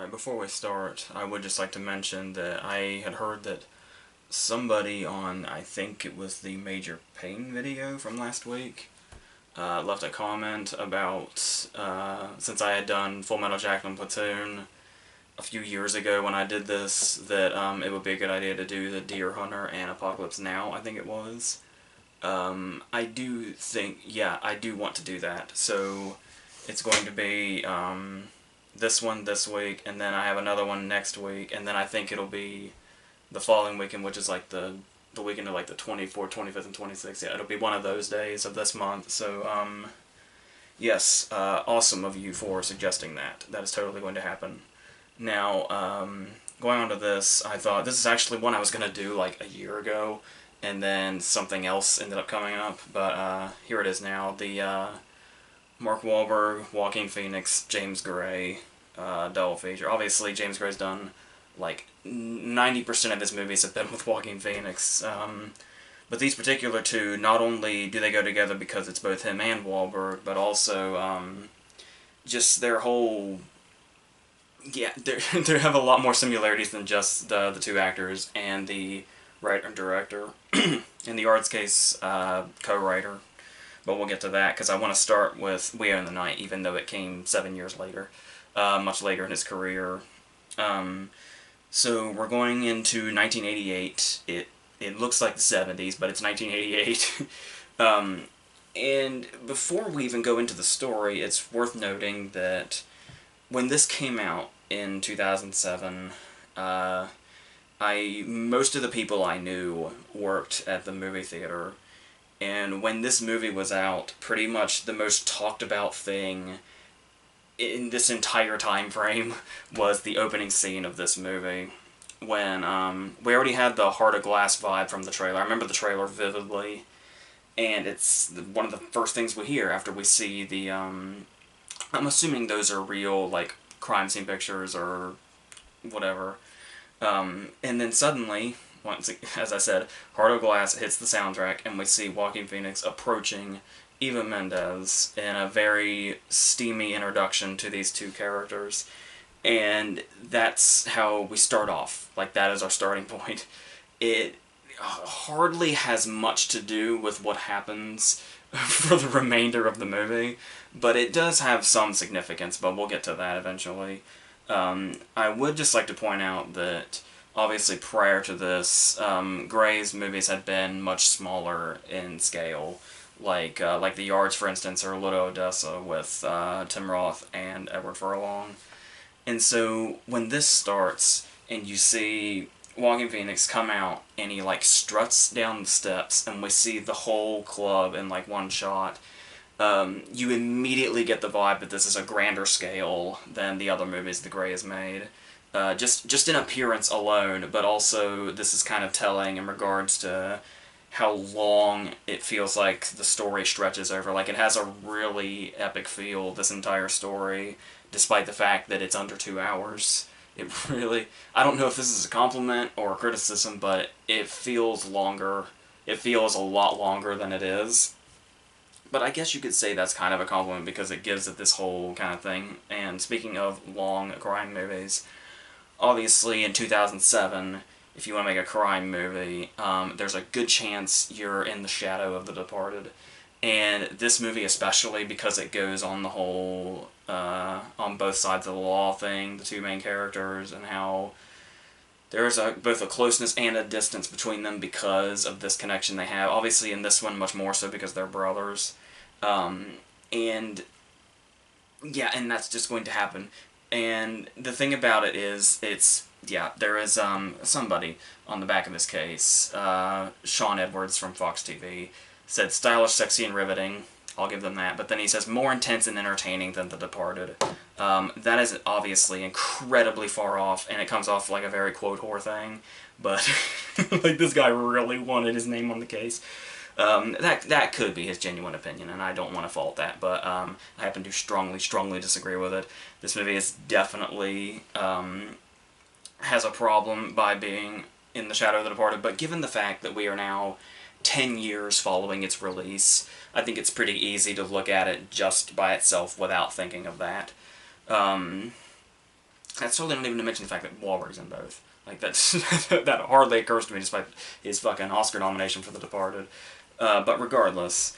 Alright, before we start, I would just like to mention that I had heard that somebody on, I think it was the Major Payne video from last week, left a comment about, since I had done Full Metal Jacket and Platoon a few years ago when I did this, that it would be a good idea to do the Deer Hunter and Apocalypse Now, I think it was. I do think, yeah, I do want to do that, so it's going to be, this one this week, and then I have another one next week, and then I think it'll be the following weekend, which is like the weekend of like the 24th, 25th, and 26th. Yeah, it'll be one of those days of this month. So, yes, awesome of you for suggesting that. That is totally going to happen. Now, going on to this, I thought this is actually one I was going to do like a year ago, and then something else ended up coming up, but here it is now. The Mark Wahlberg, Joaquin Phoenix, James Gray double feature. Obviously, James Gray's done like 90% of his movies have been with Joaquin Phoenix. But these particular two, not only do they go together because it's both him and Wahlberg, but also just their whole... Yeah, they have a lot more similarities than just the two actors and the writer and director. In the Arts case, co-writer. But we'll get to that, because I want to start with We Own the Night, even though it came 7 years later, much later in his career. So we're going into 1988. It looks like the 70s, but it's 1988. And before we even go into the story, it's worth noting that when this came out in 2007, most of the people I knew worked at the movie theater. And when this movie was out, pretty much the most talked about thing in this entire time frame was the opening scene of this movie. When, we already had the Heart of Glass vibe from the trailer. I remember the trailer vividly. And it's one of the first things we hear after we see the, I'm assuming those are real, like, crime scene pictures or whatever. And then suddenly, once, as I said, Heart of Glass hits the soundtrack, and we see Joaquin Phoenix approaching Eva Mendes in a very steamy introduction to these two characters. And that's how we start off. Like, that is our starting point. It hardly has much to do with what happens for the remainder of the movie, but it does have some significance, but we'll get to that eventually. I would just like to point out that obviously prior to this, Gray's movies had been much smaller in scale, like The Yards, for instance, or Little Odessa with Tim Roth and Edward Furlong. And so when this starts and you see Joaquin Phoenix come out and he like struts down the steps and we see the whole club in like one shot, you immediately get the vibe that this is a grander scale than the other movies that Gray has made. Just in appearance alone, but also this is kind of telling in regards to how long it feels like the story stretches over. Like, it has a really epic feel, this entire story, despite the fact that it's under 2 hours. It really... I don't know if this is a compliment or a criticism, but it feels longer. It feels a lot longer than it is. But I guess you could say that's kind of a compliment because it gives it this whole kind of thing. And speaking of long crime movies, obviously in 2007, if you want to make a crime movie, there's a good chance you're in the shadow of The Departed. And this movie especially, because it goes on the whole, on both sides of the law thing, the two main characters, and how there's both a closeness and a distance between them because of this connection they have. Obviously in this one much more so because they're brothers. And yeah, and that's just going to happen. And the thing about it is, there is somebody on the back of this case, Sean Edwards from Fox TV, said stylish, sexy, and riveting. I'll give them that. But then he says more intense and entertaining than The Departed. That is obviously incredibly far off, and it comes off like a very quote whore thing. But like, this guy really wanted his name on the case. That could be his genuine opinion, and I don't want to fault that, but I happen to strongly disagree with it. This movie is definitely has a problem by being in the shadow of The Departed, but given the fact that we are now 10 years following its release, I think it's pretty easy to look at it just by itself without thinking of that. That's totally not even to mention the fact that Wahlberg's in both. Like, that's that hardly occurs to me despite his fucking Oscar nomination for The Departed. But regardless,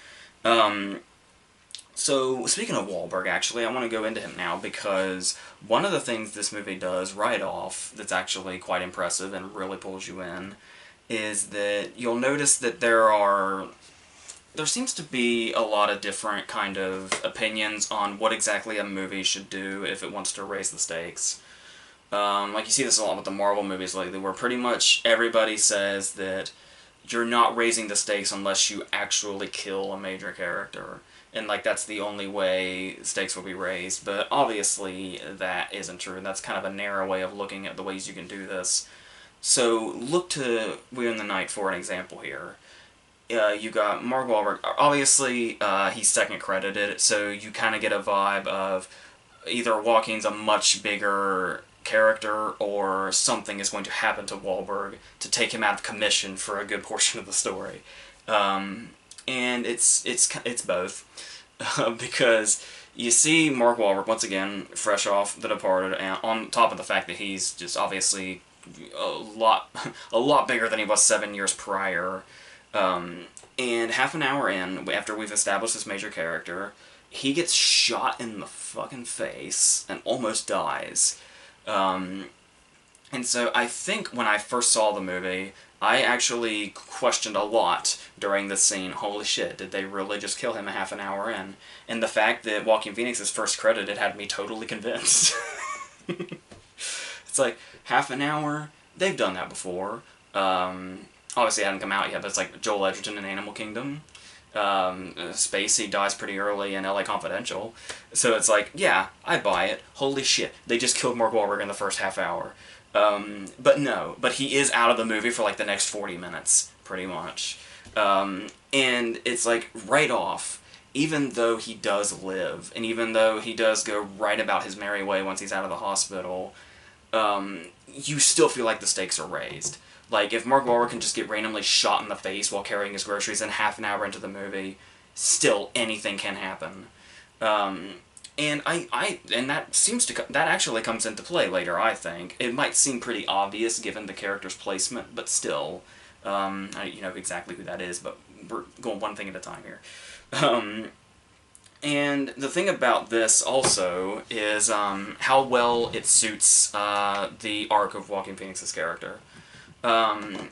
so speaking of Wahlberg, actually, I want to go into him now because one of the things this movie does right off that's actually quite impressive and really pulls you in is that you'll notice that there seems to be a lot of different kind of opinions on what exactly a movie should do if it wants to raise the stakes. Like you see this a lot with the Marvel movies lately, where pretty much everybody says that you're not raising the stakes unless you actually kill a major character. And, like, that's the only way stakes will be raised. But obviously that isn't true. That's kind of a narrow way of looking at the ways you can do this. So look to We're in the Night for an example here. You got Mark Wahlberg. Obviously, he's second credited, so you kind of get a vibe of either Joaquin's a much bigger character or something is going to happen to Wahlberg to take him out of commission for a good portion of the story. And it's both. Because you see Mark Wahlberg, once again, fresh off The Departed, and on top of the fact that he's just obviously a lot bigger than he was 7 years prior. And half an hour in, after we've established this major character, he gets shot in the fucking face and almost dies. And so I think when I first saw the movie, I actually questioned a lot during this scene. Holy shit, did they really just kill him a half an hour in? And the fact that Joaquin Phoenix is first credited had me totally convinced. It's like, half an hour? They've done that before. Obviously it hadn't come out yet, but it's like Joel Edgerton in Animal Kingdom. Spacey dies pretty early in LA Confidential. So it's like, yeah, I buy it. Holy shit, they just killed Mark Wahlberg in the first half hour. But no, but he is out of the movie for like the next 40 minutes, pretty much. And it's like, right off, even though he does live, and even though he does go right about his merry way once he's out of the hospital, you still feel like the stakes are raised. Like, if Mark Wahlberg can just get randomly shot in the face while carrying his groceries and half an hour into the movie, still anything can happen. And that actually comes into play later, I think. It might seem pretty obvious given the character's placement, but still, you know exactly who that is, but we're going one thing at a time here. And the thing about this also is how well it suits the arc of Joaquin Phoenix's character.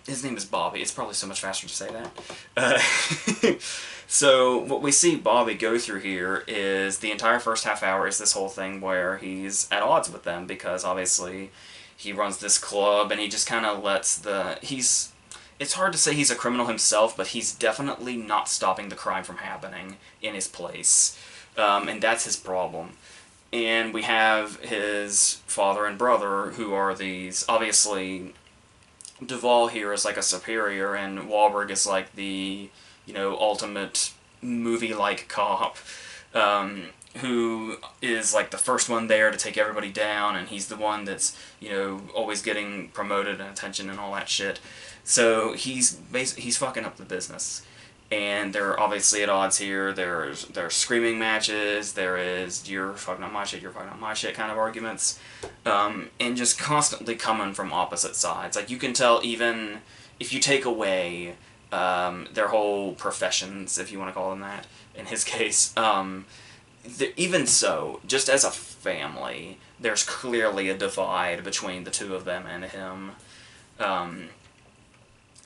His name is Bobby. It's probably so much faster to say that. So what we see Bobby go through here is the entire first half hour is this whole thing where he's at odds with them because obviously he runs this club and he just kind of lets it's hard to say he's a criminal himself, but he's definitely not stopping the crime from happening in his place. And that's his problem. And we have his father and brother who are these, obviously Duvall here is like a superior, and Wahlberg is like the, you know, ultimate movie-like cop, who is like the first one there to take everybody down, and he's the one that's, you know, always getting promoted and attention and all that shit. So he's fucking up the business. And they're obviously at odds here. There's screaming matches. There is you're fucking up my shit, you're fucking up my shit kind of arguments, and just constantly coming from opposite sides. Like you can tell even if you take away their whole professions, if you want to call them that. In his case, even so, just as a family, there's clearly a divide between the two of them and him.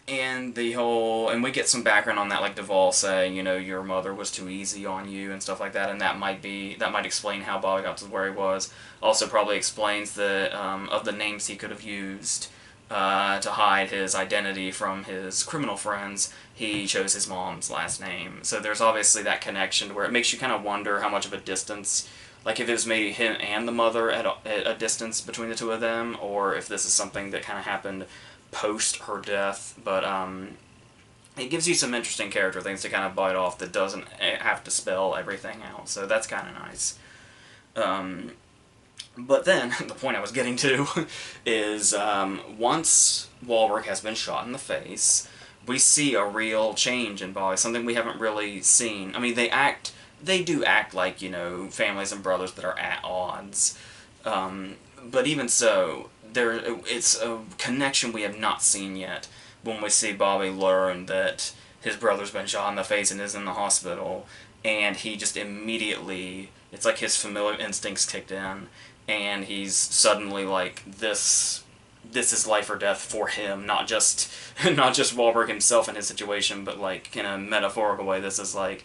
And and we get some background on that, like Duvall saying, you know, your mother was too easy on you and stuff like that, and that might explain how Bobby got to where he was. Also probably explains of the names he could have used to hide his identity from his criminal friends. He chose his mom's last name. So there's obviously that connection where it makes you kind of wonder how much of a distance, like if it was maybe him and the mother at a distance between the two of them, or if this is something that kind of happened post her death, but it gives you some interesting character things to kind of bite off that doesn't have to spell everything out, so that's kind of nice. But then, the point I was getting to is once Wahlberg has been shot in the face, we see a real change in Bobby, something we haven't really seen. I mean, they do act like, you know, families and brothers that are at odds, but even so, it's a connection we have not seen yet. When we see Bobby learn that his brother's been shot in the face and is in the hospital, and he just immediately, it's like his familiar instincts kicked in, and he's suddenly like, this is life or death for him, not just not just Wahlberg himself in his situation, but like in a metaphorical way. This is like,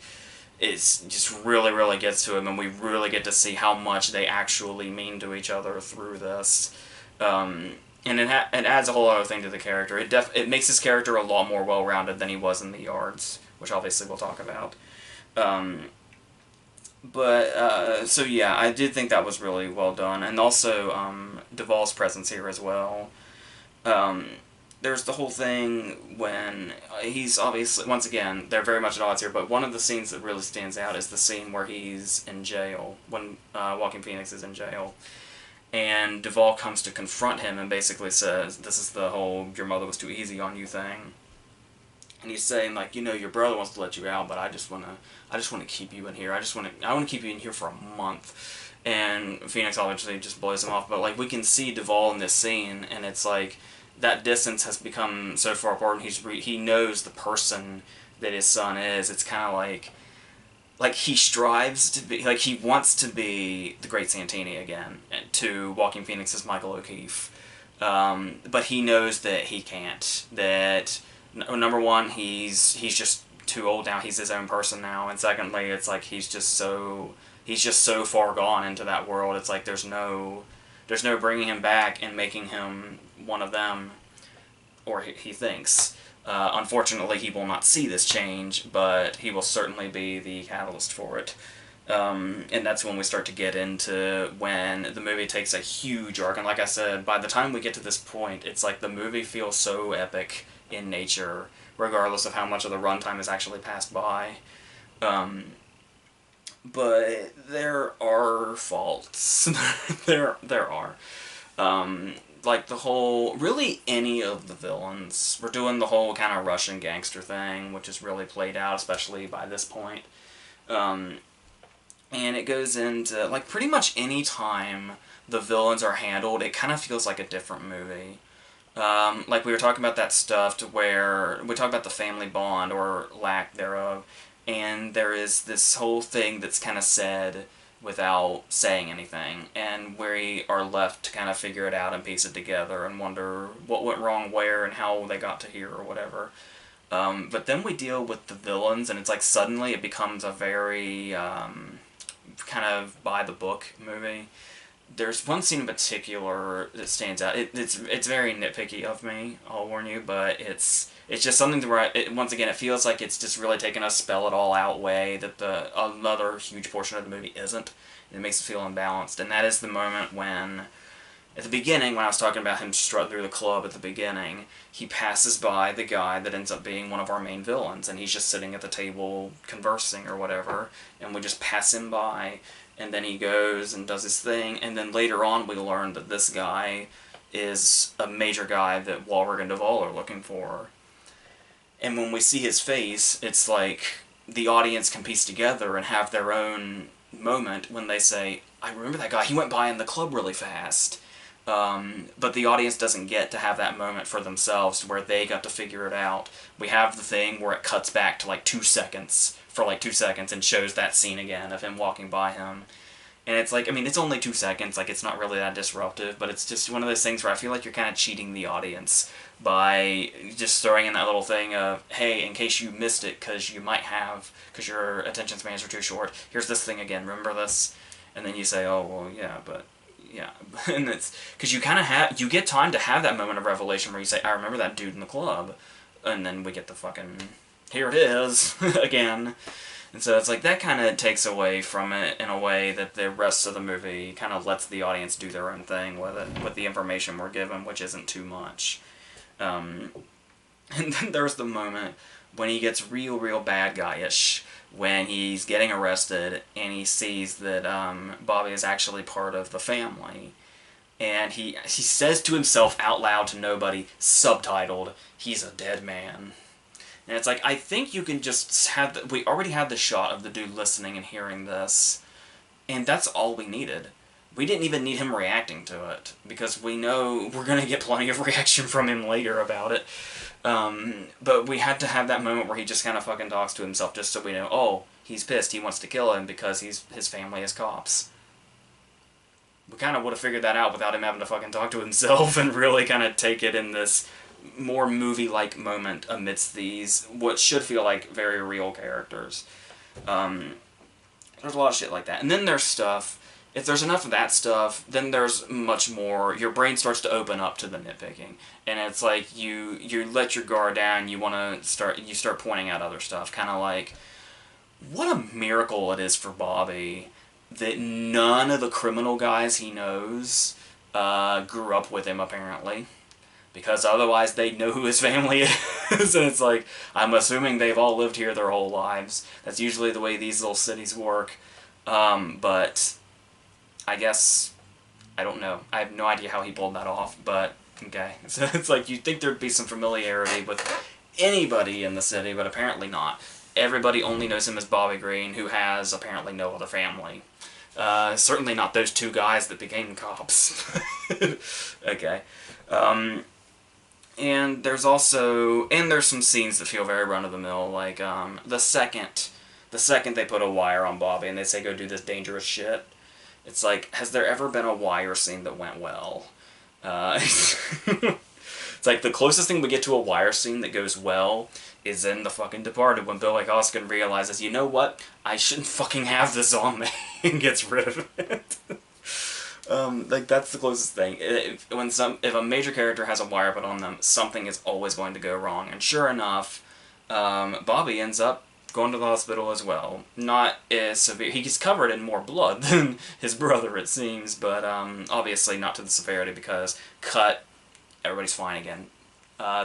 it's just really, really gets to him, and we really get to see how much they actually mean to each other through this. And it adds a whole other thing to the character. It makes his character a lot more well-rounded than he was in The Yards, which obviously we'll talk about. So yeah, I did think that was really well done, and also Duvall's presence here as well. There's the whole thing when he's obviously, once again, they're very much at odds here, but one of the scenes that really stands out is the scene where he's in jail, when Joaquin Phoenix is in jail, and Duvall comes to confront him and basically says, this is the whole "your mother was too easy on you" thing. And he's saying, like, your brother wants to let you out, but I just want to keep you in here. I want to keep you in here for a month. And Phoenix obviously just blows him off, but like, we can see Duvall in this scene, and it's like that distance has become so far apart, and he knows the person that his son is. It's kind of like he strives to be, like, he wants to be the great Santini again, to Joaquin Phoenix's Michael O'Keefe. But he knows that he can't. That, number one, he's just too old now. He's his own person now. And secondly, it's like he's just so far gone into that world. It's like there's no bringing him back and making him one of them, or he thinks. Unfortunately, he will not see this change, but he will certainly be the catalyst for it. And that's when we start to get into when the movie takes a huge arc. And like I said, by the time we get to this point, it's like the movie feels so epic in nature, regardless of how much of the runtime has actually passed by. But there are faults. there are. Like the whole, really any of the villains. We're doing the whole kind of Russian gangster thing, which is really played out, especially by this point. And it goes into, like, pretty much any time the villains are handled, it kind of feels like a different movie. Like we were talking about that stuff to where we talk about the family bond, or lack thereof, and there is this whole thing that's kind of said without saying anything, and we are left to kind of figure it out and piece it together and wonder what went wrong where and how they got to here or whatever. But then we deal with the villains, and it's like suddenly it becomes a very kind of by-the-book movie. There's one scene in particular that stands out. It's very nitpicky of me, I'll warn you, but it's just something to where, once again, it feels like it's just really taken a spell-it-all-out way that another huge portion of the movie isn't. It makes it feel imbalanced, and that is the moment when, at the beginning, when I was talking about him strutting through the club at the beginning, he passes by the guy that ends up being one of our main villains, and he's just sitting at the table conversing or whatever, and we just pass him by, and then he goes and does his thing, and then later on we learn that this guy is a major guy that Wahlberg and Duvall are looking for. And when we see his face, it's like the audience can piece together and have their own moment when they say, I remember that guy, he went by in the club really fast. But the audience doesn't get to have that moment for themselves where they got to figure it out. We have the thing where it cuts back to like 2 seconds, for like 2 seconds, and shows that scene again of him walking by him. And it's like, I mean, it's only 2 seconds, like, it's not really that disruptive, but it's just one of those things where I feel like you're kind of cheating the audience by just throwing in that little thing of, hey, in case you missed it, because your attention spans are too short, here's this thing again, remember this? And then you say, oh, well, yeah, but, yeah. And it's, because you kind of you get time to have that moment of revelation where you say, I remember that dude in the club, and then we get the fucking, here it is, again. And so it's like, that kind of takes away from it in a way that the rest of the movie kind of lets the audience do their own thing with it, with the information we're given, which isn't too much. And then there's the moment when he gets real bad guy-ish, when he's getting arrested and he sees that Bobby is actually part of the family. And he says to himself out loud to nobody, subtitled, he's a dead man. And it's like, I think you can just have we already had the shot of the dude listening and hearing this, and that's all we needed. we didn't even need him reacting to it, because we know we're going to get plenty of reaction from him later about it. But we had to have that moment where he just kind of fucking talks to himself, just so we know, oh, he's pissed, he wants to kill him because his family is cops. We kind of would have figured that out without him having to fucking talk to himself and really kind of take it in this more movie-like moment amidst these, what should feel like very real characters. There's a lot of shit like that. And then there's stuff, if there's enough of that stuff, then there's much more, your brain starts to open up to the nitpicking. And it's like, you let your guard down, you start pointing out other stuff, kind of like, what a miracle it is for Bobby that none of the criminal guys he knows grew up with him, apparently. Because otherwise they'd know who his family is. And it's like, I'm assuming they've all lived here their whole lives. That's usually the way these little cities work. But I guess, I don't know. I have no idea how he pulled that off, but okay. So it's like, you'd think there'd be some familiarity with anybody in the city, but apparently not. Everybody only knows him as Bobby Green, who has apparently no other family. Certainly not those two guys that became cops. Okay. And there's some scenes that feel very run-of-the-mill, like, the second they put a wire on Bobby and they say go do this dangerous shit, it's like, has there ever been a wire scene that went well? It's like, the closest thing we get to a wire scene that goes well is in The fucking Departed, when Billy Hoskin realizes, you know what, I shouldn't fucking have this on me, and gets rid of it. Like, that's the closest thing. If a major character has a wire put on them, something is always going to go wrong. And sure enough, Bobby ends up going to the hospital as well. Not as severe. He's covered in more blood than his brother, it seems, but obviously not to the severity, because cut, everybody's fine again.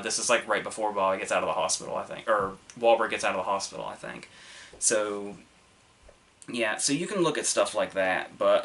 This is like right before Bobby gets out of the hospital, I think. Or Wahlberg gets out of the hospital, I think. So, yeah, so you can look at stuff like that, but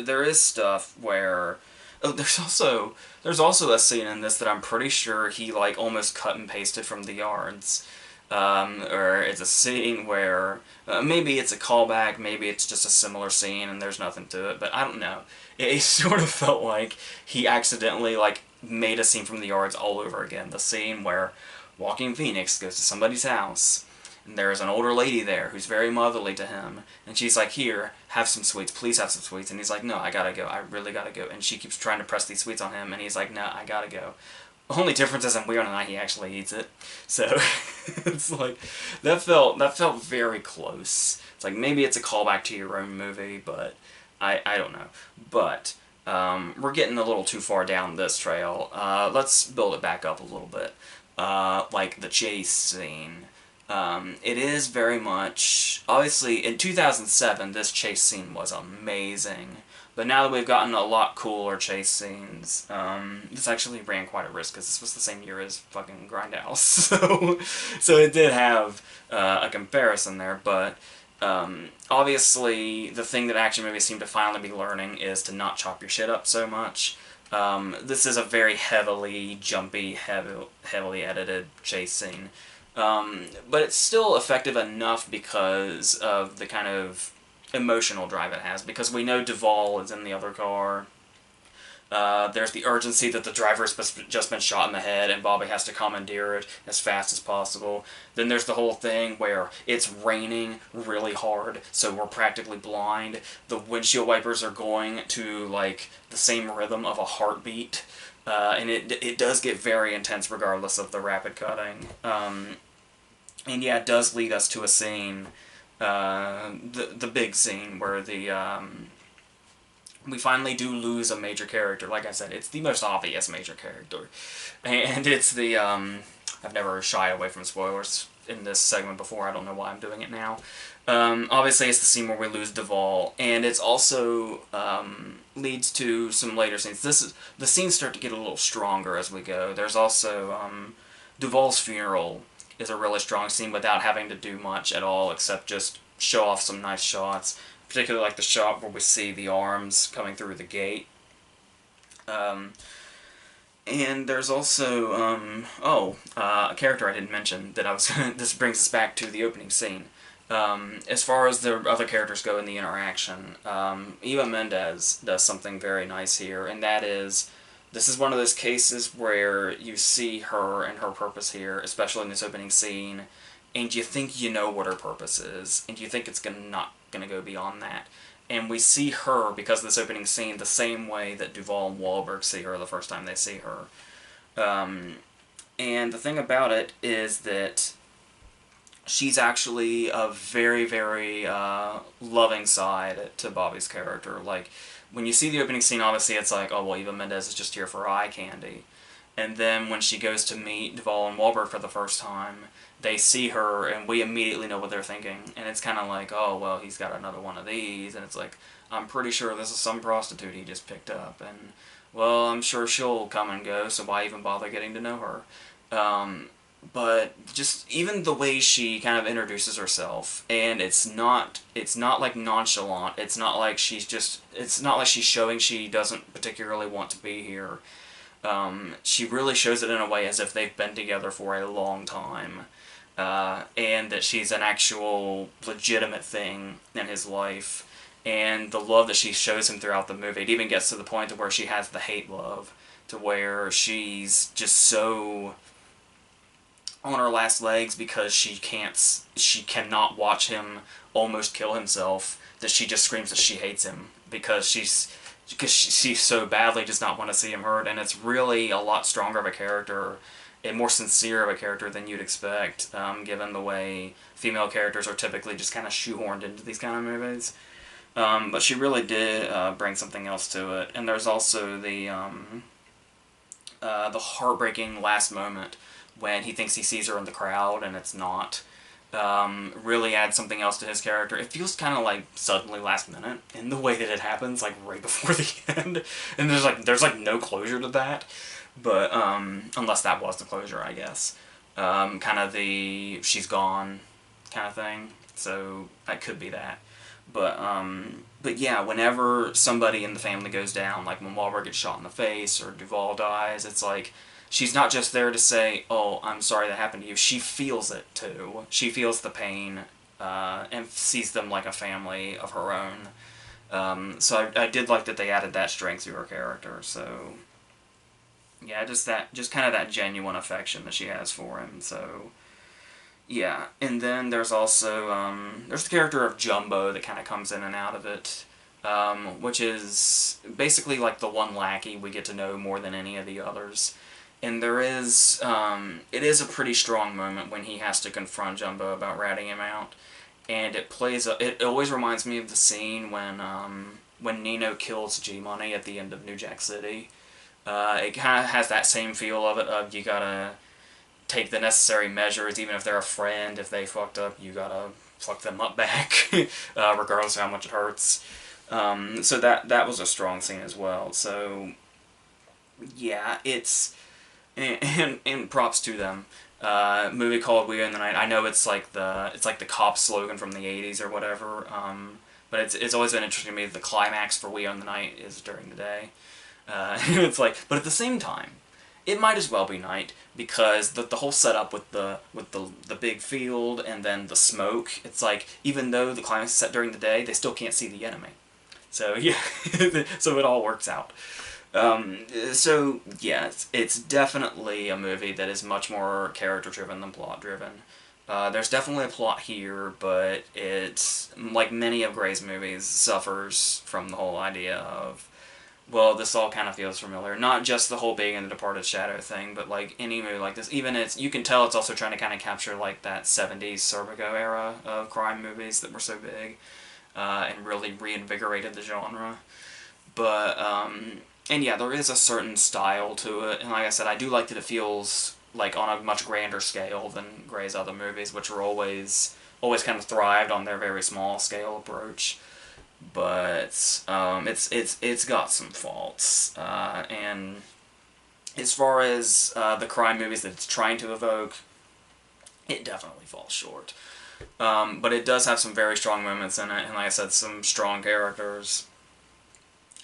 there is stuff where... Oh, there's also a scene in this that I'm pretty sure he, like, almost cut and pasted from The Yards. Or it's a scene where... maybe it's a callback, maybe it's just a similar scene and there's nothing to it, but I don't know. It sort of felt like he accidentally, like, made a scene from The Yards all over again. The scene where Joaquin Phoenix goes to somebody's house, and there's an older lady there who's very motherly to him, and she's like, here, have some sweets, please have some sweets, and he's like, no, I gotta go, I really gotta go, and she keeps trying to press these sweets on him, and he's like, no, I gotta go. The only difference is in Weird Night he actually eats it, so it's like, that felt very close. It's like, maybe it's a callback to your own movie, but I don't know. But we're getting a little too far down this trail. Let's build it back up a little bit. Like the chase scene. It is very much... Obviously, in 2007, this chase scene was amazing. But now that we've gotten a lot cooler chase scenes, this actually ran quite a risk, because this was the same year as fucking Grindhouse. So it did have a comparison there, but obviously the thing that action movies seem to finally be learning is to not chop your shit up so much. This is a very heavily jumpy, heavily edited chase scene. But it's still effective enough because of the kind of emotional drive it has, because we know Duvall is in the other car. There's the urgency that the driver's just been shot in the head and Bobby has to commandeer it as fast as possible. Then there's the whole thing where it's raining really hard, so we're practically blind. The windshield wipers are going to, like, the same rhythm of a heartbeat. And it does get very intense regardless of the rapid cutting. And yeah, it does lead us to a scene, the big scene where we finally do lose a major character. Like I said, it's the most obvious major character. And it's the, I've never shied away from spoilers in this segment before, I don't know why I'm doing it now. Obviously it's the scene where we lose Duvall, and it's also, leads to some later scenes. The scenes start to get a little stronger as we go. There's also, Duvall's funeral is a really strong scene without having to do much at all, except just show off some nice shots. Particularly like the shot where we see the arms coming through the gate. And there's also, a character I didn't mention that I was this brings us back to the opening scene. As far as the other characters go in the interaction, Eva Mendes does something very nice here, and that is, this is one of those cases where you see her and her purpose here, especially in this opening scene, and you think you know what her purpose is, and you think it's not gonna go beyond that. And we see her, because of this opening scene, the same way that Duvall and Wahlberg see her the first time they see her. And the thing about it is that she's actually a very, very loving side to Bobby's character. Like, when you see the opening scene, obviously it's like, oh, well, Eva Mendes is just here for eye candy. And then when she goes to meet Duvall and Wahlberg for the first time, they see her, and we immediately know what they're thinking. And it's kind of like, oh, well, he's got another one of these. And it's like, I'm pretty sure this is some prostitute he just picked up. And, well, I'm sure she'll come and go, so why even bother getting to know her? But just even the way she kind of introduces herself, and it's not like nonchalant. It's not like she's showing she doesn't particularly want to be here. She really shows it in a way as if they've been together for a long time, and that she's an actual legitimate thing in his life, and the love that she shows him throughout the movie. It even gets to the point to where she has the hate love, to where she's just so on her last legs because she cannot watch him almost kill himself, that she just screams that she hates him because she so badly does not want to see him hurt. And it's really a lot stronger of a character and more sincere of a character than you'd expect, given the way female characters are typically just kind of shoehorned into these kind of movies. But she really did bring something else to it. And there's also the heartbreaking last moment when he thinks he sees her in the crowd and it's not. Really adds something else to his character. It feels kind of like suddenly last minute in the way that it happens, like right before the end. And there's no closure to that. But unless that was the closure, I guess. Kind of the she's gone kind of thing. So that could be that. But yeah, whenever somebody in the family goes down, like when Wahlberg gets shot in the face or Duvall dies, it's like she's not just there to say, oh, I'm sorry that happened to you. She feels it too. She feels the pain and sees them like a family of her own. So I did like that they added that strength to her character. So yeah, just kind of that genuine affection that she has for him. So yeah, and then there's also there's the character of Jumbo that kind of comes in and out of it, which is basically like the one lackey we get to know more than any of the others. And there is, it is a pretty strong moment when he has to confront Jumbo about ratting him out, and it always reminds me of the scene when Nino kills G-Money at the end of New Jack City. It kind of has that same feel of it, of you gotta take the necessary measures, even if they're a friend. If they fucked up, you gotta fuck them up back, regardless of how much it hurts. So that was a strong scene as well. So yeah, and props to them. Movie called We Own the Night. I know it's like the cop slogan from the '80s or whatever. But it's always been interesting to me that the climax for We Own the Night is during the day. It's like, but at the same time, it might as well be night, because the whole setup with the big field and then the smoke. It's like, even though the climax is set during the day, they still can't see the enemy. So yeah, so it all works out. So yeah, it's definitely a movie that is much more character-driven than plot-driven. There's definitely a plot here, but it's, like many of Gray's movies, suffers from the whole idea of, well, this all kind of feels familiar. Not just the whole Big and the Departed Shadow thing, but like any movie like this, even you can tell it's also trying to kind of capture like that 70s Serpico era of crime movies that were so big, and really reinvigorated the genre. But, and yeah, there is a certain style to it, and like I said, I do like that it feels like on a much grander scale than Gray's other movies, which are always kind of thrived on their very small scale approach. But it's got some faults, and as far as the crime movies that it's trying to evoke, it definitely falls short. But it does have some very strong moments in it, and like I said, some strong characters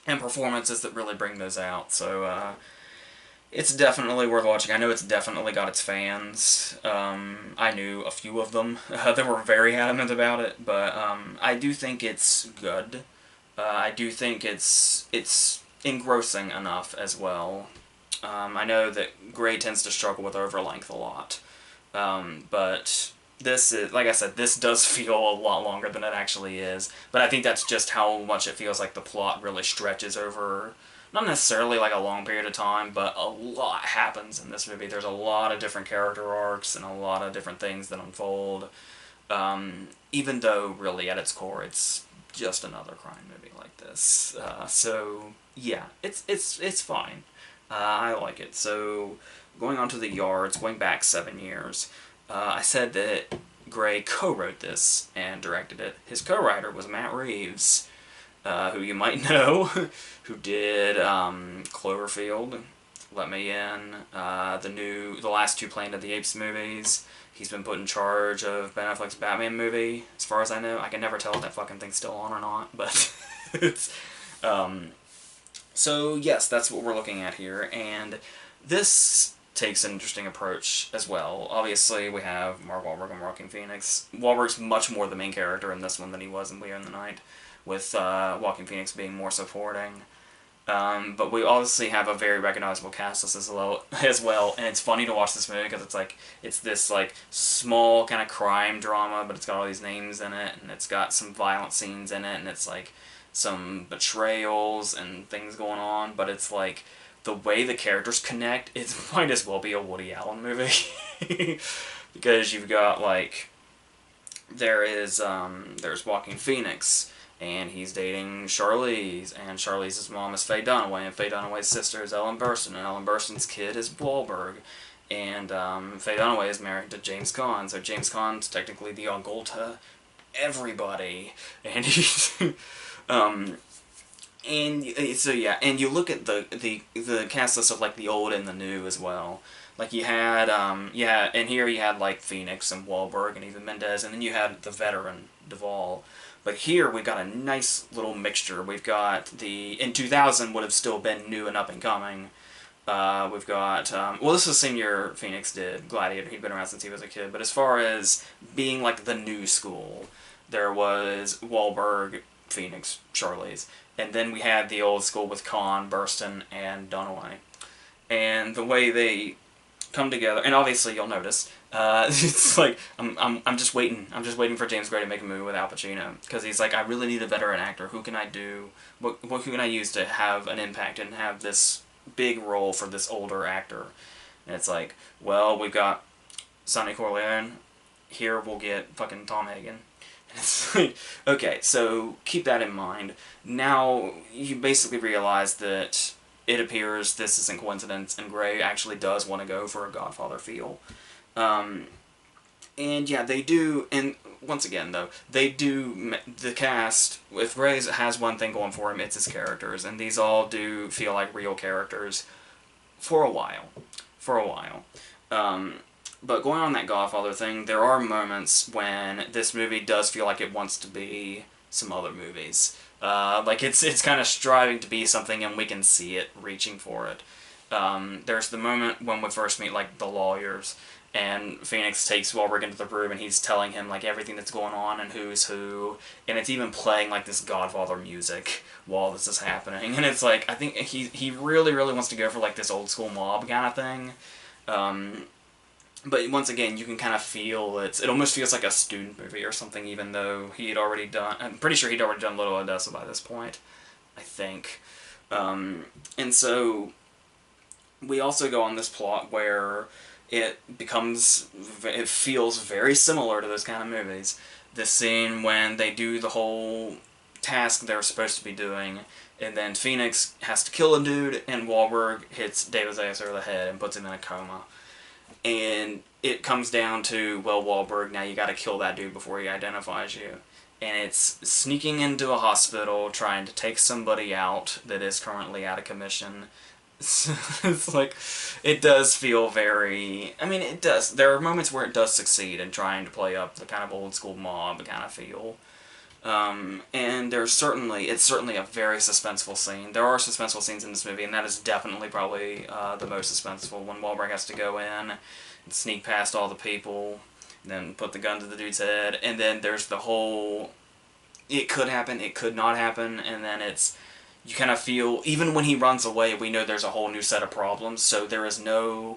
and performances that really bring those out. So It's definitely worth watching. I know it's definitely got its fans. I knew a few of them that were very adamant about it, but I do think it's good. I do think it's engrossing enough as well. I know that Grey tends to struggle with overlength a lot, but this is, like I said, this does feel a lot longer than it actually is. But I think that's just how much it feels like the plot really stretches over, not necessarily like a long period of time, but a lot happens in this movie. There's a lot of different character arcs and a lot of different things that unfold. Even though really at its core it's just another crime movie like this. So yeah, it's fine. I like it. So going on to the yards, going back 7 years, I said that Grey co-wrote this and directed it. His co-writer was Matt Reeves, who you might know, who did Cloverfield, Let Me In, the last two Planet of the Apes movies. He's been put in charge of Ben Affleck's Batman movie, as far as I know. I can never tell if that fucking thing's still on or not, but it's, so yes, that's what we're looking at here, and this takes an interesting approach as well. Obviously, we have Mark Wahlberg and Joaquin Phoenix. Wahlberg's much more the main character in this one than he was in Leo in the Night, with Joaquin Phoenix being more supporting. But we obviously have a very recognizable cast list as well, and it's funny to watch this movie because it's this like small kind of crime drama, but it's got all these names in it, and it's got some violent scenes in it, and it's like some betrayals and things going on, but it's like the way the characters connect, it might as well be a Woody Allen movie. Because you've got like there's Joaquin Phoenix, and he's dating Charlize, and Charlize's mom is Faye Dunaway, and Faye Dunaway's sister is Ellen Burstyn, and Ellen Burstyn's kid is Wahlberg, and Faye Dunaway is married to James Caan, so James Caan's technically the uncle to everybody, and he's and so yeah, and you look at the cast list of like the old and the new as well. Like you had and here you had like Phoenix and Wahlberg and even Mendez, and then you had the veteran Duvall. But here we've got a nice little mixture. We've got in 2000 would have still been new and up and coming. We've got, well, this was the same year Phoenix did Gladiator. He'd been around since he was a kid. But as far as being like the new school, there was Wahlberg, Phoenix, Charlize. And then we had the old school with Caan, Burstyn, and Dunaway. And the way they come together, and obviously you'll notice, it's like I'm just waiting. I'm just waiting for James Gray to make a movie with Al Pacino, because he's like, I really need a veteran actor. Who can I do? What can I use to have an impact and have this big role for this older actor? And it's like, well, we've got Sonny Corleone. Here we'll get fucking Tom Hagen. And it's like, okay, so keep that in mind. Now you basically realize that it appears this isn't coincidence, and Gray actually does want to go for a Godfather feel. And yeah, they do, and once again though, they do, the cast, if Gray has one thing going for him, it's his characters, and these all do feel like real characters for a while. For a while. But going on that Godfather thing, there are moments when this movie does feel like it wants to be some other movies. Like it's kind of striving to be something, and we can see it reaching for it. There's the moment when we first meet like the lawyers, and Phoenix takes Wahlberg into the room, and he's telling him like everything that's going on and who's who, and it's even playing like this Godfather music while this is happening. And it's like, I think he really wants to go for like this old school mob kind of thing. But once again, you can kind of feel it almost feels like a student movie or something, even though he had already done, I'm pretty sure he'd already done Little Odessa by this point, I think. And so we also go on this plot where it feels very similar to those kind of movies. The scene when they do the whole task they're supposed to be doing, and then Phoenix has to kill a dude, and Wahlberg hits David Zayas over the head and puts him in a coma. And it comes down to, well, Wahlberg, now you gotta kill that dude before he identifies you. And it's sneaking into a hospital, trying to take somebody out that is currently out of commission. It's like, it does feel very, I mean, it does. There are moments where it does succeed in trying to play up the kind of old school mob kind of feel. And it's certainly a very suspenseful scene. There are suspenseful scenes in this movie, and that is definitely probably the most suspenseful, when Wahlberg has to go in and sneak past all the people, then put the gun to the dude's head, and then there's the whole, it could happen, it could not happen, and then you kind of feel, even when he runs away, we know there's a whole new set of problems, so there's no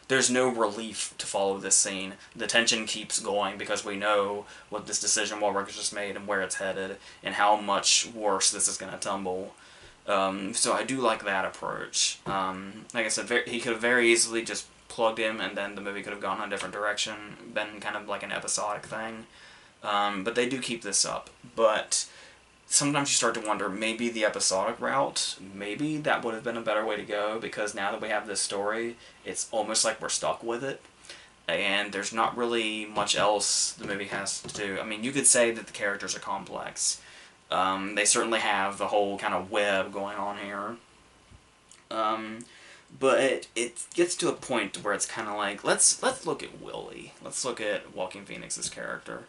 relief to follow this scene. The tension keeps going because we know what this decision Wahlberg has just made and where it's headed and how much worse this is going to tumble. So I do like that approach. Like I said, he could have very easily just plugged him and then the movie could have gone in a different direction, been kind of like an episodic thing. But they do keep this up. But sometimes you start to wonder, maybe the episodic route, maybe that would have been a better way to go, because now that we have this story, it's almost like we're stuck with it, and there's not really much else the movie has to do. I mean, you could say that the characters are complex. They certainly have the whole kind of web going on here. But it gets to a point where it's kind of like, let's look at Willie. Let's look at Joaquin Phoenix's character.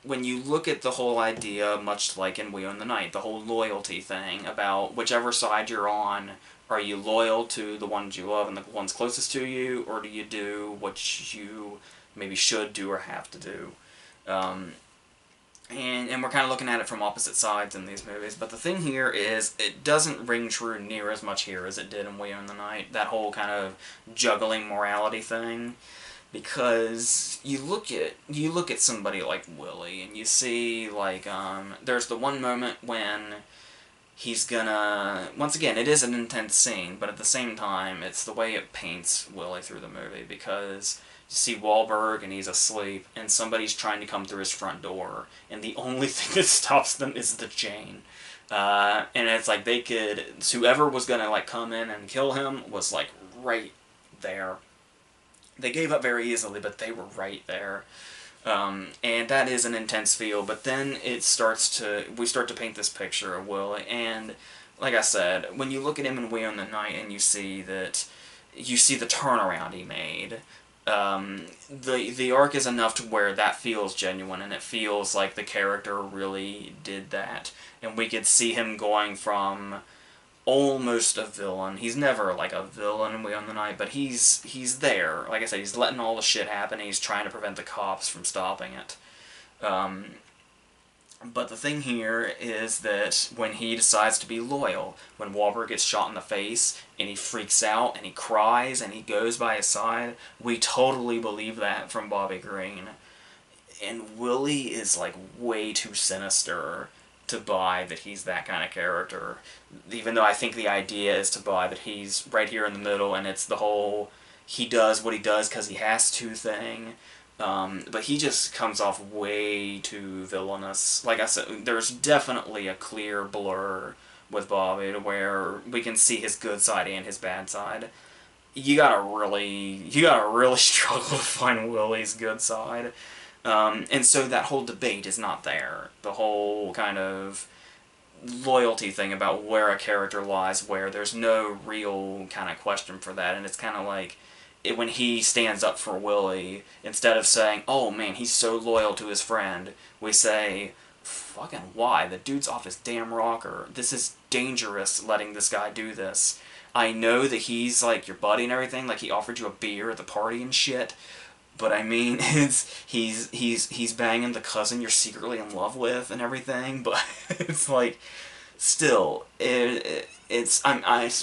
When you look at the whole idea, much like in We Own the Night, the whole loyalty thing about whichever side you're on, are you loyal to the ones you love and the ones closest to you, or do you do what you maybe should do or have to do? And we're kind of looking at it from opposite sides in these movies, but the thing here is, it doesn't ring true near as much here as it did in We Own the Night, that whole kind of juggling morality thing. Because you look at somebody like Willie, and you see, like, there's the one moment when he's gonna, once again, it is an intense scene, but at the same time, it's the way it paints Willie through the movie, because you see Wahlberg, and he's asleep, and somebody's trying to come through his front door, and the only thing that stops them is the chain. And it's like whoever was gonna, like, come in and kill him was, like, right there. They gave up very easily, but they were right there. And that is an intense feel, but then we start to paint this picture of Willie, and like I said, when you look at him in We Own the Night and you see the turnaround he made, the arc is enough to where that feels genuine, and it feels like the character really did that, and we could see him going from almost a villain. He's never like a villain in We Own the Night, but he's there. Like I said, he's letting all the shit happen, and he's trying to prevent the cops from stopping it. But the thing here is that when he decides to be loyal, when Wahlberg gets shot in the face, and he freaks out, and he cries, and he goes by his side, we totally believe that from Bobby Green. And Willie is, like, way too sinister to buy that he's that kind of character. Even though I think the idea is to buy that he's right here in the middle, and it's the whole, he does what he does because he has to thing. But he just comes off way too villainous. Like I said, there's definitely a clear blur with Bobby to where we can see his good side and his bad side. You gotta really struggle to find Willie's good side. And so that whole debate is not there. The whole kind of loyalty thing about where a character lies where, there's no real kind of question for that, and it's kind of like, when he stands up for Willie, instead of saying, oh man, he's so loyal to his friend, we say, fucking why? The dude's off his damn rocker. This is dangerous, letting this guy do this. I know that he's like your buddy and everything, like he offered you a beer at the party and shit, but I mean, he's banging the cousin you're secretly in love with and everything, but it's like, still, I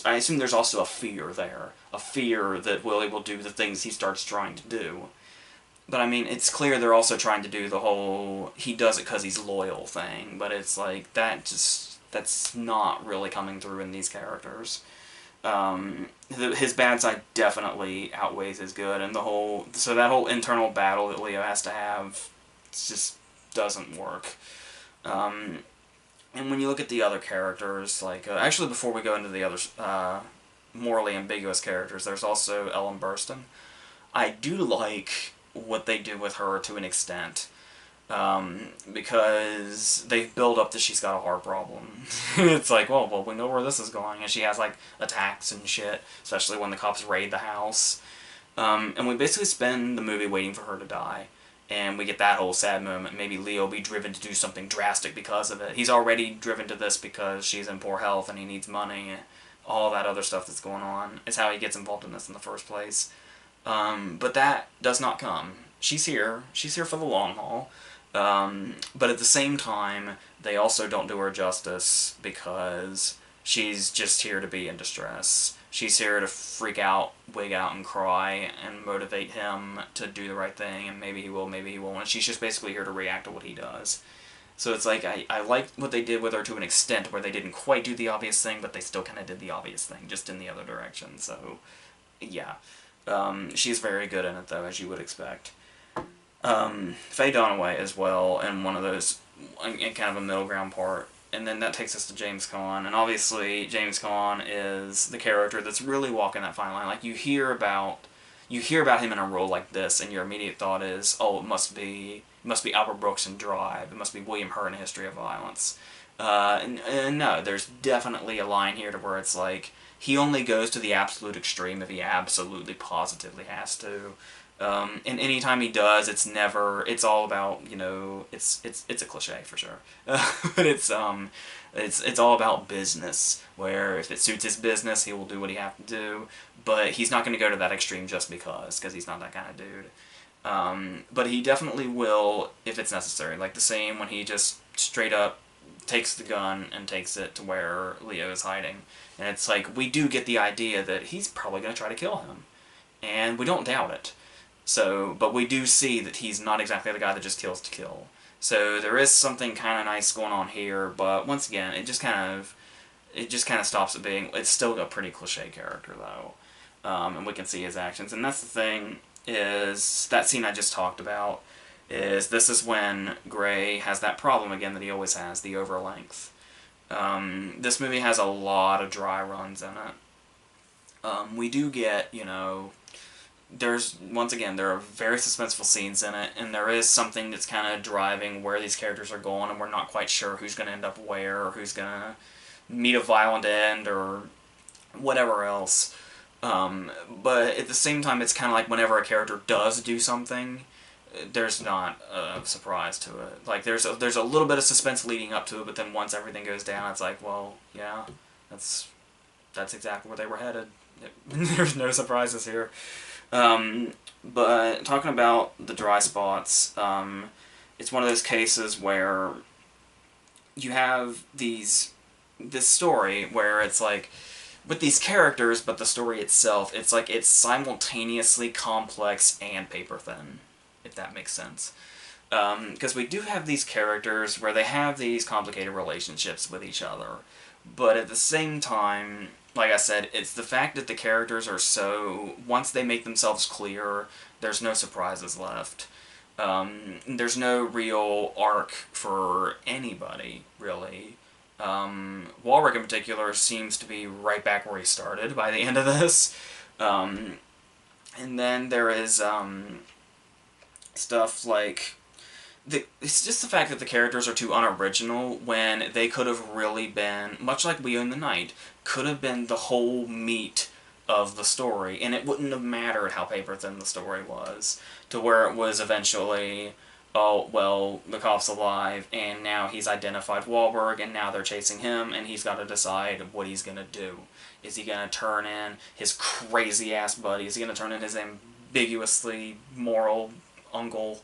assume there's also a fear there. A fear that Willie will do the things he starts trying to do. But I mean, it's clear they're also trying to do the whole, he does it because he's loyal thing, but it's like, that's not really coming through in these characters. His bad side definitely outweighs his good, and that whole internal battle that Leo has to have just doesn't work. And when you look at the other characters, like, actually before we go into the other morally ambiguous characters, there's also Ellen Burstyn. I do like what they do with her to an extent. Because they've built up that she's got a heart problem. It's like, well, we know where this is going, and she has, like, attacks and shit, especially when the cops raid the house. And we basically spend the movie waiting for her to die. and we get that whole sad moment. Maybe Leo will be driven to do something drastic because of it. He's already driven to this because she's in poor health and he needs money. All that other stuff that's going on is how he gets involved in this in the first place. But that does not come. She's here. She's here for the long haul. But at the same time, they also don't do her justice because she's just here to be in distress. She's here to freak out, wig out, and cry, and motivate him to do the right thing, and maybe he will, maybe he won't. And she's just basically here to react to what he does. So it's like, I like what they did with her to an extent, where they didn't quite do the obvious thing, but they still kind of did the obvious thing, just in the other direction. So, yeah. She's very good in it, though, as you would expect. Faye Dunaway as well, and one of those, in kind of a middle ground part. And then that takes us to James Caan, and obviously James Caan is the character that's really walking that fine line. Like, you hear about him in a role like this, and your immediate thought is, oh, it must be Albert Brooks in Drive, it must be William Hurt in A History of Violence. And no, there's definitely a line here to where it's like, he only goes to the absolute extreme if he absolutely positively has to. And anytime he does, it's all about, it's a cliche for sure. But it's all about business, where if it suits his business, he will do what he has to do, but he's not going to go to that extreme just because he's not that kind of dude. But he definitely will if it's necessary, like the same when he just straight up takes the gun and takes it to where Leo is hiding. And it's like, we do get the idea that he's probably going to try to kill him, and we don't doubt it. So, but we do see that he's not exactly the guy that just kills to kill. So there is something kind of nice going on here, but once again, it just kind of stops at being, it's still a pretty cliche character though. And we can see his actions. And that's the thing, is that scene I just talked about, this is when Gray has that problem again that he always has, the overlength. This movie has a lot of dry runs in it. We do get, once again, there are very suspenseful scenes in it, and there is something that's kind of driving where these characters are going, and we're not quite sure who's going to end up where, or who's going to meet a violent end, or whatever else. But at the same time, it's kind of like whenever a character does do something, there's not a surprise to it. Like, there's a little bit of suspense leading up to it, but then once everything goes down, it's like, well, yeah, that's exactly where they were headed. There's no surprises here. But talking about the dry spots, it's one of those cases where you have this story where it's like, with these characters, but the story itself, it's like it's simultaneously complex and paper thin, if that makes sense. Because we do have these characters where they have these complicated relationships with each other, but at the same time, like I said, it's the fact that the characters are so, once they make themselves clear, there's no surprises left. There's no real arc for anybody, really. Walrick in particular seems to be right back where he started by the end of this. And then there is stuff like, it's just the fact that the characters are too unoriginal when they could have really been, much like We Own the Night, could have been the whole meat of the story, and it wouldn't have mattered how paper thin the story was, to where it was eventually, oh, well, McCoff's alive, and now he's identified Wahlberg, and now they're chasing him, and he's got to decide what he's going to do. Is he going to turn in his crazy-ass buddy? Is he going to turn in his ambiguously moral uncle?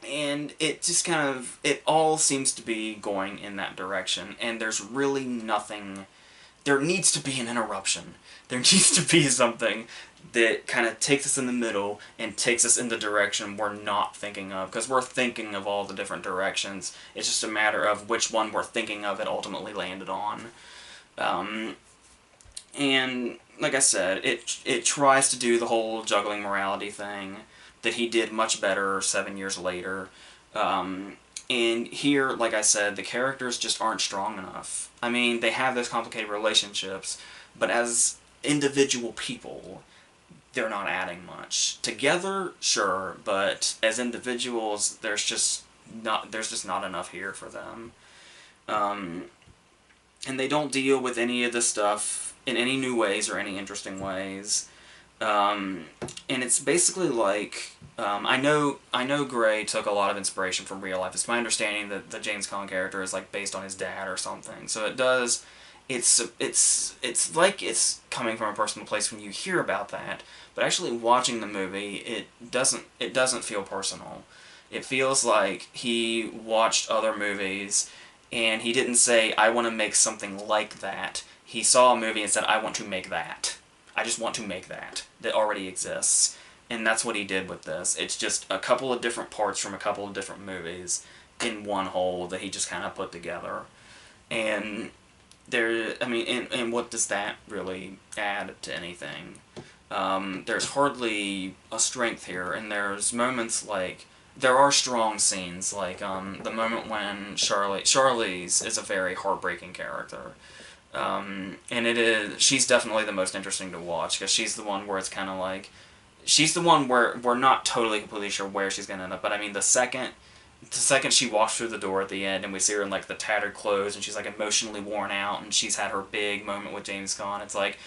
And it just kind of, it all seems to be going in that direction, and there's really nothing, there needs to be an interruption. There needs to be something that kind of takes us in the middle and takes us in the direction we're not thinking of, because we're thinking of all the different directions. It's just a matter of which one we're thinking of and ultimately landed on. And like I said, it tries to do the whole juggling morality thing that he did much better 7 years later. And here, like I said, the characters just aren't strong enough. I mean, they have those complicated relationships, but as individual people, they're not adding much. Together, sure, but as individuals, there's just not enough here for them. And they don't deal with any of this stuff in any new ways or any interesting ways. And it's basically like I know Gray took a lot of inspiration from real life. It's my understanding that the James Caan character is like based on his dad or something. So it does. It's like it's coming from a personal place when you hear about that, but actually watching the movie, it doesn't feel personal. It feels like he watched other movies, and he didn't say I want to make something like that. He saw a movie and said I want to make that. I just want to make that already exists. And that's what he did with this. It's just a couple of different parts from a couple of different movies in one whole that he just kind of put together. And and what does that really add to anything? There's hardly a strength here, and there's moments like, there are strong scenes, like the moment when Charlize is a very heartbreaking character. And she's definitely the most interesting to watch, because she's the one where it's kind of like, she's the one where we're not totally completely sure where she's going to end up, but I mean, the second she walks through the door at the end and we see her in like the tattered clothes and she's like emotionally worn out and she's had her big moment with James Caan, it's like,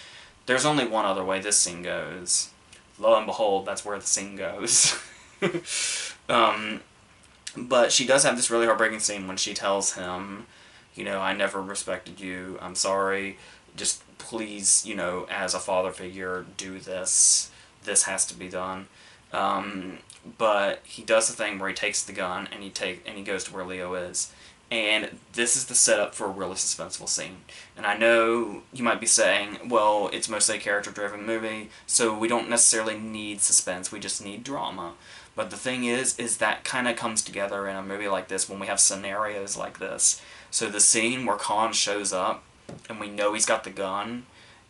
there's only one other way this scene goes. Lo and behold, that's where the scene goes. But she does have this really heartbreaking scene when she tells him, I never respected you, I'm sorry, just please, as a father figure, do this. This has to be done. But he does the thing where he takes the gun and he goes to where Leo is. And this is the setup for a really suspenseful scene. And I know you might be saying, well, it's mostly a character-driven movie, so we don't necessarily need suspense, we just need drama. But the thing is that kind of comes together in a movie like this when we have scenarios like this. So the scene where Caan shows up, and we know he's got the gun,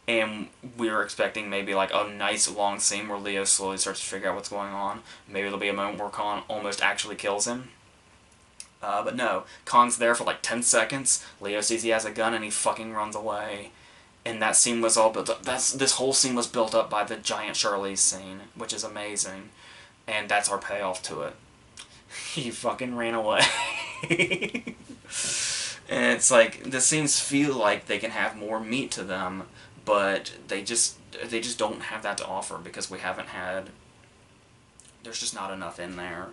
and we were expecting maybe like a nice long scene where Leo slowly starts to figure out what's going on. Maybe there'll be a moment where Caan almost actually kills him. But no, Caan's there for like 10 seconds, Leo sees he has a gun and he fucking runs away. And that scene was all built up. This whole scene was built up by the giant Charlize scene, which is amazing. And that's our payoff to it. He fucking ran away. And it's like, the scenes feel like they can have more meat to them, but they just don't have that to offer because there's just not enough in there.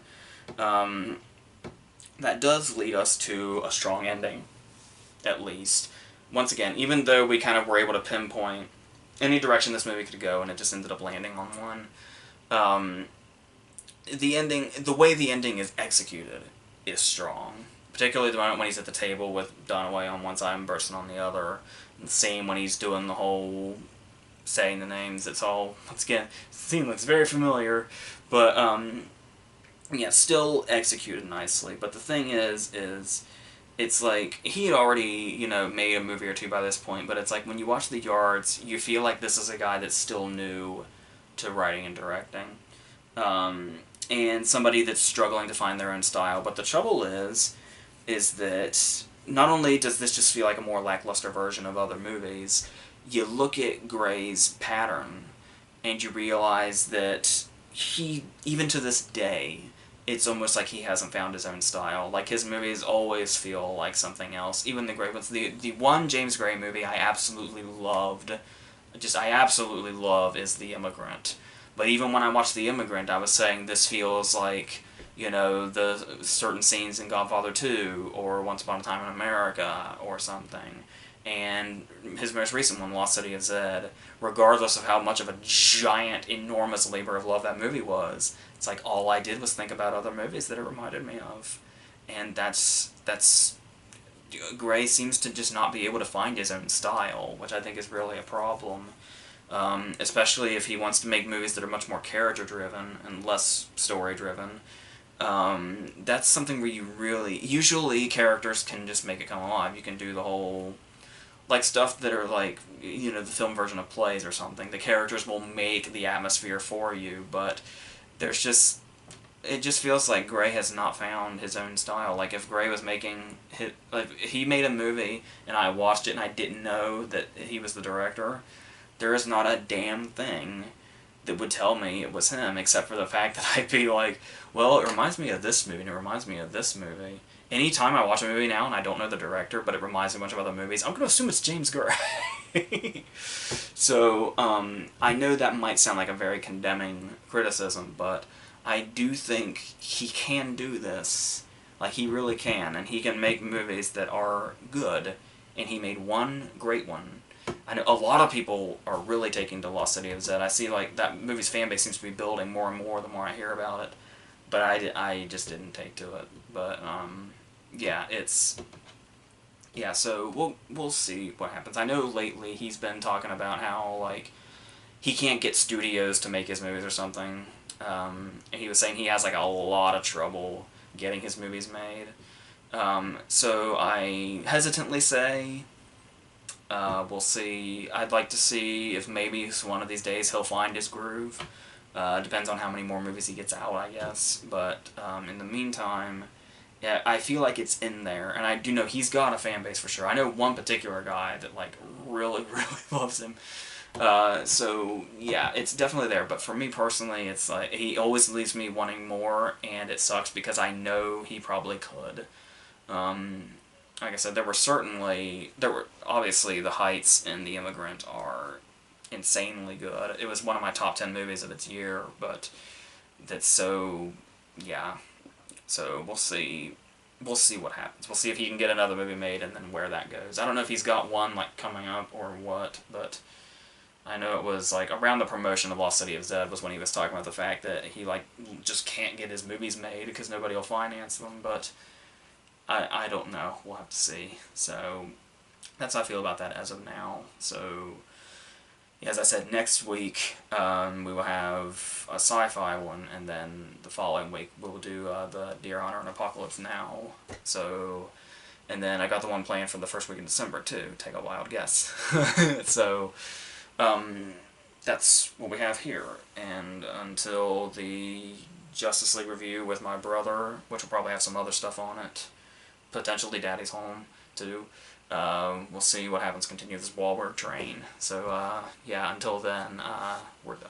That does lead us to a strong ending, at least. Once again, even though we kind of were able to pinpoint any direction this movie could go, and it just ended up landing on one, the way the ending is executed is strong. Particularly the moment when he's at the table with Dunaway on one side and Burstyn on the other. And the scene when he's doing the whole saying the names, it's all, once again, the scene looks very familiar, but, yeah, still executed nicely. But the thing is it's like, he had already, made a movie or two by this point, but it's like, when you watch The Yards, you feel like this is a guy that's still new to writing and directing. And somebody that's struggling to find their own style. But the trouble is that not only does this just feel like a more lackluster version of other movies, you look at Gray's pattern, and you realize that he, even to this day, it's almost like he hasn't found his own style. Like, his movies always feel like something else. Even the Gray ones. The one James Gray movie I absolutely loved, I absolutely love, is The Immigrant. But even when I watched The Immigrant, I was saying this feels like, the certain scenes in Godfather 2, or Once Upon a Time in America, or something. And his most recent one, Lost City of Zed, regardless of how much of a giant, enormous labor of love that movie was, it's like all I did was think about other movies that it reminded me of. And that's Gray seems to just not be able to find his own style, which I think is really a problem. Especially if he wants to make movies that are much more character-driven and less story-driven. That's something where usually characters can just make it come alive. You can do the whole, like, stuff that are like, the film version of plays or something. The characters will make the atmosphere for you, but it just feels like Gray has not found his own style. Like, if Gray was he made a movie and I watched it and I didn't know that he was the director, there is not a damn thing that would tell me it was him, except for the fact that I'd be like, well, it reminds me of this movie, and it reminds me of this movie. anytime I watch a movie now and I don't know the director, but it reminds me a bunch of other movies, I'm going to assume it's James Gray. So, I know that might sound like a very condemning criticism, but I do think he can do this. Like, he really can, and he can make movies that are good, and he made one great one. I know a lot of people are really taking to Lost City of Z. I see, like, that movie's fan base seems to be building more and more the more I hear about it, but I just didn't take to it. But, yeah, yeah, so we'll see what happens. I know lately he's been talking about how, like, he can't get studios to make his movies or something. And he was saying he has, like, a lot of trouble getting his movies made. So I hesitantly say, we'll see. I'd like to see if maybe one of these days he'll find his groove. Depends on how many more movies he gets out, I guess. But in the meantime, yeah, I feel like it's in there, and I do know he's got a fan base for sure. I know one particular guy that, like, really, really loves him. So, yeah, it's definitely there, but for me personally, it's like, he always leaves me wanting more, and it sucks because I know he probably could. Like I said, there were obviously The Heights and The Immigrant are insanely good. It was one of my top 10 movies of its year, but that's so, yeah. So we'll see what happens. We'll see if he can get another movie made and then where that goes. I don't know if he's got one, like, coming up or what, but I know it was, like, around the promotion of Lost City of Z was when he was talking about the fact that he, like, just can't get his movies made because nobody will finance them, but I don't know. We'll have to see. So that's how I feel about that as of now. So, as I said, next week we will have a sci-fi one, and then the following week we will do the Deer Hunter and Apocalypse Now. So, and then I got the one planned for the first week in December too. Take a wild guess. So, that's what we have here. And until the Justice League review with my brother, which will probably have some other stuff on it, potentially Daddy's Home too. We'll see what happens. Continue this Wahlberg train. So, yeah, until then, we're done.